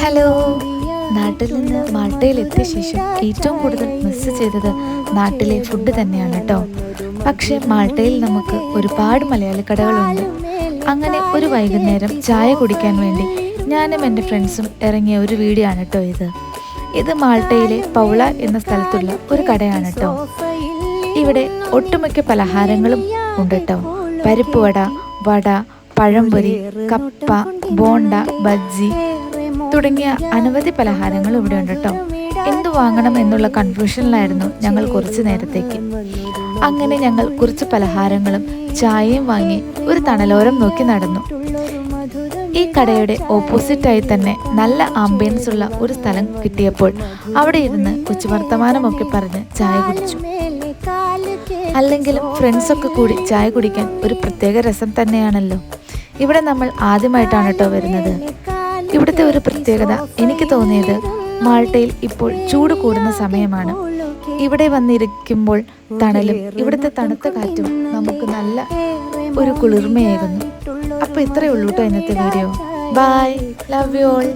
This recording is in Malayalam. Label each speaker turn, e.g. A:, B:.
A: ഹലോ. നാട്ടിൽ നിന്ന് മാൾട്ടയിലെത്തിയ ശേഷം ഏറ്റവും കൂടുതൽ മിസ് ചെയ്തത് നാട്ടിലെ ഫുഡ് തന്നെയാണ് കേട്ടോ. പക്ഷേ മാൾട്ടയിൽ നമുക്ക് ഒരുപാട് മലയാളി കടകളുണ്ട്. അങ്ങനെ ഒരു വൈകുന്നേരം ചായ കുടിക്കാൻ വേണ്ടി ഞാനും എൻ്റെ ഫ്രണ്ട്സും ഇറങ്ങിയ ഒരു വീഡിയോ ആണ് കേട്ടോ ഇത് മാൾട്ടയിലെ പൗള എന്ന സ്ഥലത്തുള്ള ഒരു കടയാണ് കേട്ടോ. ഇവിടെ ഒട്ടുമിക്ക പലഹാരങ്ങളും ഉണ്ട് കേട്ടോ. പരിപ്പ് വട, വട, പഴംപൊരി, കപ്പ, ബോണ്ട, ബജ്ജി തുടങ്ങിയ അനവധി പലഹാരങ്ങൾ ഇവിടെ ഉണ്ട് കേട്ടോ. എന്തു വാങ്ങണം എന്നുള്ള കൺഫ്യൂഷനിലായിരുന്നു ഞങ്ങൾ കുറച്ച് നേരത്തേക്ക്. അങ്ങനെ ഞങ്ങൾ കുറച്ച് പലഹാരങ്ങളും ചായയും വാങ്ങി ഒരു തണലോരം നോക്കി നടന്നു. ഈ കടയുടെ ഓപ്പോസിറ്റായി തന്നെ നല്ല ആംബിയൻസ് ഉള്ള ഒരു സ്ഥലം കിട്ടിയപ്പോൾ അവിടെ ഇരുന്ന് കൊച്ചു വർത്തമാനമൊക്കെ പറഞ്ഞ് ചായ കുടിച്ചു. അല്ലെങ്കിലും ഫ്രണ്ട്സൊക്കെ കൂടി ചായ കുടിക്കാൻ ഒരു പ്രത്യേക രസം തന്നെയാണല്ലോ. ഇവിടെ നമ്മൾ ആദ്യമായിട്ടാണ് കേട്ടോ വരുന്നത്. ഇവിടുത്തെ ഒരു പ്രത്യേകത എനിക്ക് തോന്നിയത് മാൾട്ടയിൽ ഇപ്പോൾ ചൂട് കൂടുന്ന സമയമാണ്. ഇവിടെ വന്നിരിക്കുമ്പോൾ തണലും ഇവിടുത്തെ തണുത്ത കാറ്റും നമുക്ക് നല്ല ഒരു കുളിർമയാകുന്നു. അപ്പോൾ ഇത്രയേ ഉള്ളൂ കേട്ടോ ഇന്നത്തെ video. Bye, love you all.